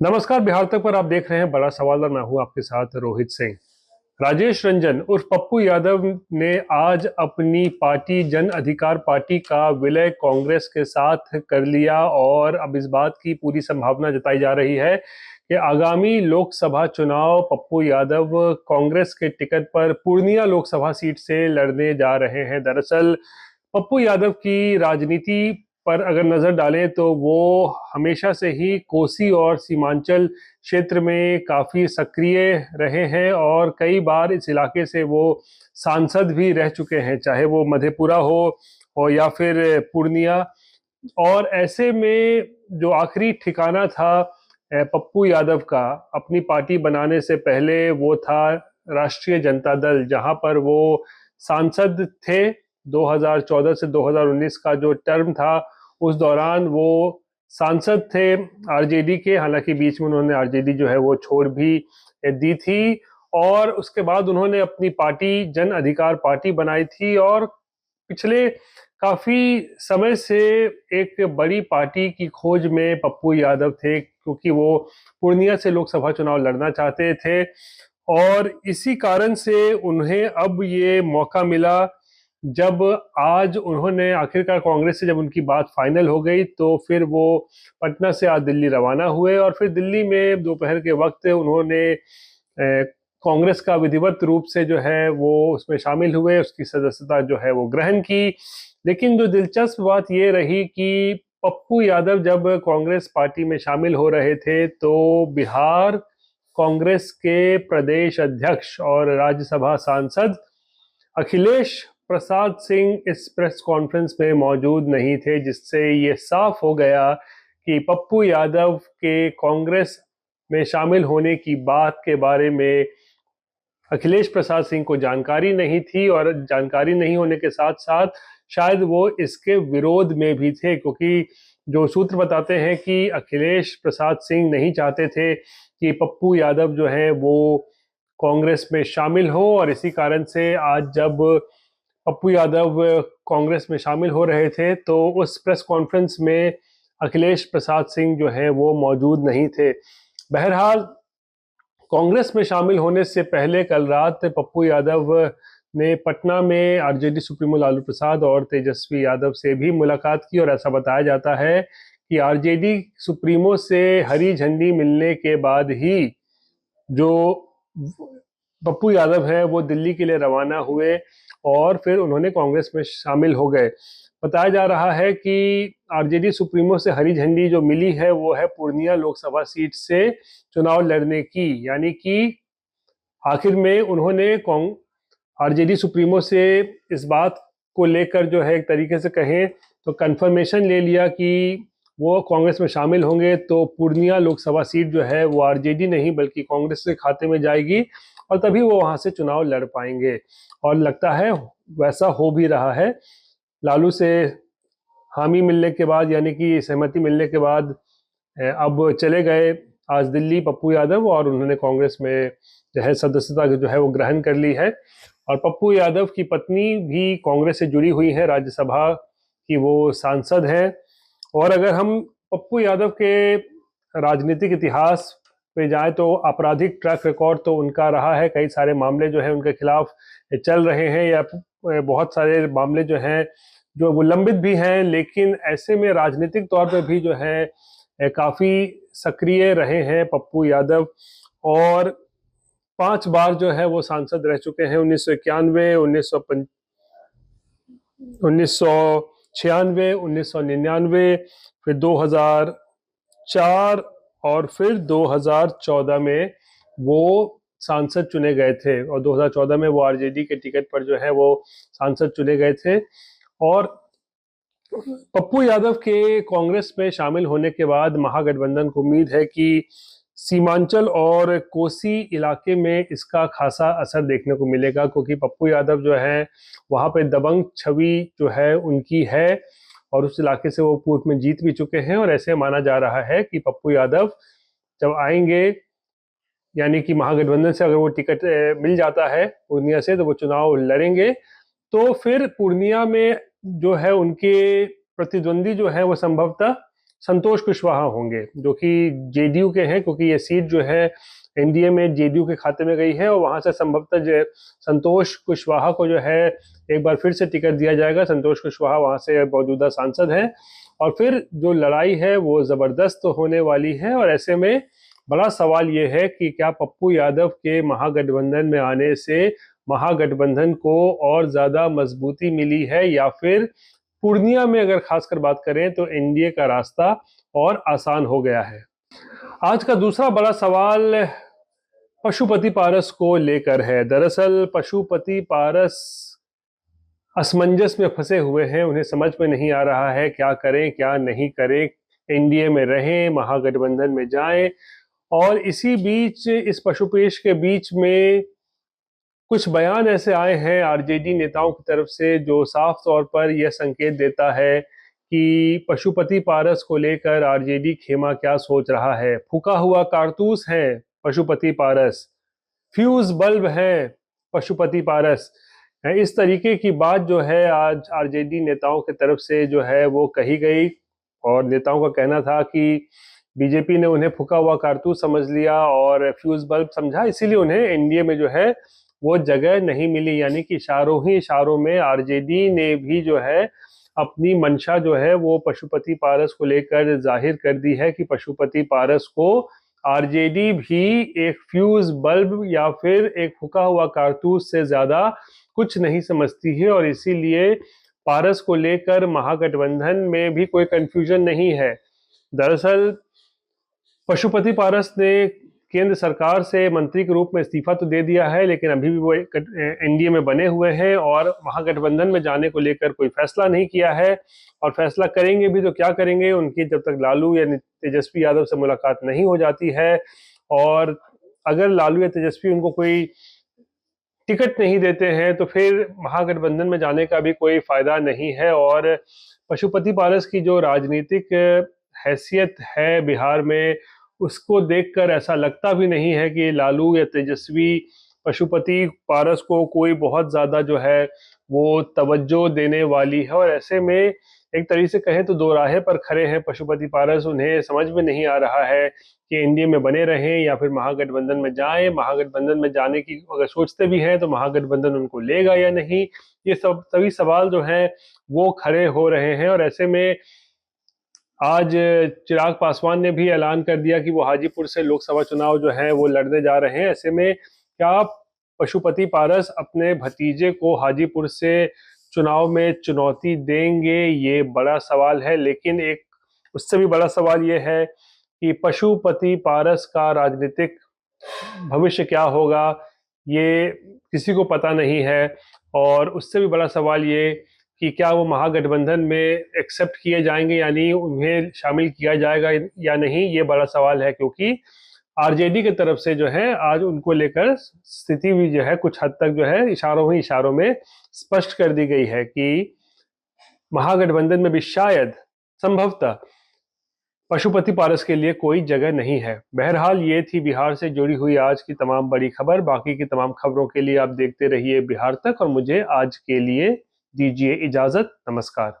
नमस्कार। बिहार तक पर आप देख रहे हैं बड़ा सवाल और मैं हूं आपके साथ रोहित सिंह। राजेश रंजन उर्फ पप्पू यादव ने आज अपनी पार्टी जन अधिकार पार्टी का विलय कांग्रेस के साथ कर लिया और अब इस बात की पूरी संभावना जताई जा रही है कि आगामी लोकसभा चुनाव पप्पू यादव कांग्रेस के टिकट पर पूर्णिया लोकसभा सीट से लड़ने जा रहे हैं। दरअसल पप्पू यादव की राजनीति पर अगर नजर डालें तो वो हमेशा से ही कोसी और सीमांचल क्षेत्र में काफी सक्रिय रहे हैं और कई बार इस इलाके से वो सांसद भी रह चुके हैं, चाहे वो मधेपुरा हो या फिर पूर्णिया। और ऐसे में जो आखिरी ठिकाना था पप्पू यादव का अपनी पार्टी बनाने से पहले, वो था राष्ट्रीय जनता दल, जहां पर वो सांसद थे। 2014 से 2019 का जो टर्म था उस दौरान वो सांसद थे आरजेडी के। हालांकि बीच में उन्होंने आरजेडी जो है वो छोड़ भी दी थी और उसके बाद उन्होंने अपनी पार्टी जन अधिकार पार्टी बनाई थी और पिछले काफी समय से एक बड़ी पार्टी की खोज में पप्पू यादव थे, क्योंकि वो पूर्णिया से लोकसभा चुनाव लड़ना चाहते थे और इसी कारण से उन्हें अब ये मौका मिला। जब आज उन्होंने आखिरकार कांग्रेस से जब उनकी बात फाइनल हो गई तो फिर वो पटना से आज दिल्ली रवाना हुए और फिर दिल्ली में दोपहर के वक्त उन्होंने कांग्रेस का विधिवत रूप से जो है वो उसमें शामिल हुए, उसकी सदस्यता जो है वो ग्रहण की। लेकिन जो दिलचस्प बात ये रही कि पप्पू यादव जब कांग्रेस पार्टी में शामिल हो रहे थे तो बिहार कांग्रेस के प्रदेश अध्यक्ष और राज्यसभा सांसद अखिलेश प्रसाद सिंह इस प्रेस कॉन्फ्रेंस में मौजूद नहीं थे, जिससे ये साफ हो गया कि पप्पू यादव के कांग्रेस में शामिल होने की बात के बारे में अखिलेश प्रसाद सिंह को जानकारी नहीं थी और जानकारी नहीं होने के साथ साथ शायद वो इसके विरोध में भी थे, क्योंकि जो सूत्र बताते हैं कि अखिलेश प्रसाद सिंह नहीं चाहते थे कि पप्पू यादव जो है वो कांग्रेस में शामिल हो। और इसी कारण से आज जब पप्पू यादव कांग्रेस में शामिल हो रहे थे तो उस प्रेस कॉन्फ्रेंस में अखिलेश प्रसाद सिंह जो है वो मौजूद नहीं थे। बहरहाल कांग्रेस में शामिल होने से पहले कल रात पप्पू यादव ने पटना में आरजेडी सुप्रीमो लालू प्रसाद और तेजस्वी यादव से भी मुलाकात की और ऐसा बताया जाता है कि आरजेडी सुप्रीमो से हरी झंडी मिलने के बाद ही जो पप्पू यादव है वो दिल्ली के लिए रवाना हुए और फिर उन्होंने कांग्रेस में शामिल हो गए। बताया जा रहा है कि आरजेडी सुप्रीमो से हरी झंडी जो मिली है वो है पूर्णिया लोकसभा सीट से चुनाव लड़ने की, यानी कि आखिर में उन्होंने आरजेडी सुप्रीमो से इस बात को लेकर जो है एक तरीके से कहें तो कंफर्मेशन ले लिया कि वो कांग्रेस में शामिल होंगे तो पूर्णिया लोकसभा सीट जो है वो आरजेडी नहीं बल्कि कांग्रेस के खाते में जाएगी और तभी वो वहां से चुनाव लड़ पाएंगे। और लगता है वैसा हो भी रहा है। लालू से हामी मिलने के बाद, यानी कि सहमति मिलने के बाद अब चले गए आज दिल्ली पप्पू यादव और उन्होंने कांग्रेस में जो है सदस्यता जो है वो ग्रहण कर ली है। और पप्पू यादव की पत्नी भी कांग्रेस से जुड़ी हुई है, राज्यसभा की वो सांसद है। और अगर हम पप्पू यादव के राजनीतिक इतिहास पे जाए तो आपराधिक ट्रैक रिकॉर्ड तो उनका रहा है, कई सारे मामले जो है उनके खिलाफ चल रहे हैं या बहुत सारे मामले जो हैं जो वो लंबित भी हैं, लेकिन ऐसे में राजनीतिक तौर पे भी जो है काफी सक्रिय रहे हैं पप्पू यादव। और 5 बार जो है वो सांसद रह चुके हैं, 1991, 1996, 1999, फिर 2004 और फिर 2014 में वो सांसद चुने गए थे और 2014 में वो आरजेडी के टिकट पर जो है वो सांसद चुने गए थे। और पप्पू यादव के कांग्रेस में शामिल होने के बाद महागठबंधन को उम्मीद है कि सीमांचल और कोसी इलाके में इसका खासा असर देखने को मिलेगा, क्योंकि पप्पू यादव जो है वहां पे दबंग छवि जो है उनकी है और उस इलाके से वो पूर्व में जीत भी चुके हैं। और ऐसे माना जा रहा है कि पप्पू यादव जब आएंगे, यानी कि महागठबंधन से अगर वो टिकट मिल जाता है पूर्णिया से, तो वो चुनाव लड़ेंगे। तो फिर पूर्णिया में जो है उनके प्रतिद्वंदी जो है वो संभवतः संतोष कुशवाहा होंगे, जो कि जेडीयू के हैं, क्योंकि ये सीट जो है एनडीए में जेडीयू के खाते में गई है और वहां से संभवतः जो संतोष कुशवाहा को जो है एक बार फिर से टिकट दिया जाएगा। संतोष कुशवाहा वहां से मौजूदा सांसद हैं और फिर जो लड़ाई है वो जबरदस्त होने वाली है। और ऐसे में बड़ा सवाल ये है कि क्या पप्पू यादव के महागठबंधन में आने से महागठबंधन को और ज्यादा मजबूती मिली है, या फिर पूर्णिया में अगर खासकर बात करें तो एनडीए का रास्ता और आसान हो गया है। आज का दूसरा बड़ा सवाल पशुपति पारस को लेकर है। दरअसल पशुपति पारस असमंजस में फंसे हुए हैं, उन्हें समझ में नहीं आ रहा है क्या करें क्या नहीं करें, एनडीए में रहें, महागठबंधन में जाएं। और इसी बीच इस पशुपेश के बीच में कुछ बयान ऐसे आए हैं आरजेडी नेताओं की तरफ से जो साफ तौर पर यह संकेत देता है कि पशुपति पारस को लेकर आरजेडी खेमा क्या सोच रहा है। फूका हुआ कारतूस है पशुपति पारस, फ्यूज बल्ब है पशुपति पारस, इस तरीके की बात जो है आज आरजेडी नेताओं की तरफ से जो है वो कही गई। और नेताओं का कहना था कि बीजेपी ने उन्हें फूका हुआ कारतूस समझ लिया और फ्यूज बल्ब समझा, इसीलिए उन्हें एनडीए में जो है वो जगह नहीं मिली। यानी कि इशारों ही इशारों में आरजेडी ने भी जो है अपनी मंशा जो है वो पशुपति पारस को लेकर जाहिर कर दी है कि पशुपति पारस को आरजेडी भी एक फ्यूज बल्ब या फिर एक फूका हुआ कारतूस से ज्यादा कुछ नहीं समझती है। और इसीलिए पारस को लेकर महागठबंधन में भी कोई कंफ्यूजन नहीं है। दरअसल पशुपति पारस ने केंद्र सरकार से मंत्री के रूप में इस्तीफा तो दे दिया है, लेकिन अभी भी वो एनडीए में बने हुए हैं और महागठबंधन में जाने को लेकर कोई फैसला नहीं किया है। और फैसला करेंगे भी तो क्या करेंगे, उनकी जब तक लालू या तेजस्वी यादव से मुलाकात नहीं हो जाती है, और अगर लालू या तेजस्वी उनको कोई टिकट नहीं देते हैं तो फिर महागठबंधन में जाने का भी कोई फायदा नहीं है। और पशुपति पारस की जो राजनीतिक हैसियत है बिहार में, उसको देखकर ऐसा लगता भी नहीं है कि लालू या तेजस्वी पशुपति पारस को कोई बहुत ज्यादा जो है वो तवज्जो देने वाली है। और ऐसे में एक तरीके से कहें तो दो राहे पर खड़े हैं पशुपति पारस। उन्हें समझ में नहीं आ रहा है कि एनडीए में बने रहें या फिर महागठबंधन में जाएं। महागठबंधन में जाने की अगर सोचते भी हैं तो महागठबंधन उनको लेगा या नहीं, ये सब सभी सवाल जो हैं वो खड़े हो रहे हैं। और ऐसे में आज चिराग पासवान ने भी ऐलान कर दिया कि वो हाजीपुर से लोकसभा चुनाव जो है वो लड़ने जा रहे हैं। ऐसे में क्या पशुपति पारस अपने भतीजे को हाजीपुर से चुनाव में चुनौती देंगे, ये बड़ा सवाल है। लेकिन एक उससे भी बड़ा सवाल ये है कि पशुपति पारस का राजनीतिक भविष्य क्या होगा, ये किसी को पता नहीं है। और उससे भी बड़ा सवाल ये कि क्या वो महागठबंधन में एक्सेप्ट किए जाएंगे, यानी उन्हें शामिल किया जाएगा या नहीं, ये बड़ा सवाल है। क्योंकि आरजेडी की तरफ से जो है आज उनको लेकर स्थिति भी जो है कुछ हद तक जो है इशारों ही इशारों में स्पष्ट कर दी गई है कि महागठबंधन में भी शायद संभवतः पशुपति पारस के लिए कोई जगह नहीं है। बहरहाल ये थी बिहार से जुड़ी हुई आज की तमाम बड़ी खबर। बाकी की तमाम खबरों के लिए आप देखते रहिए बिहार तक, और मुझे आज के लिए दीजिए इजाजत। नमस्कार।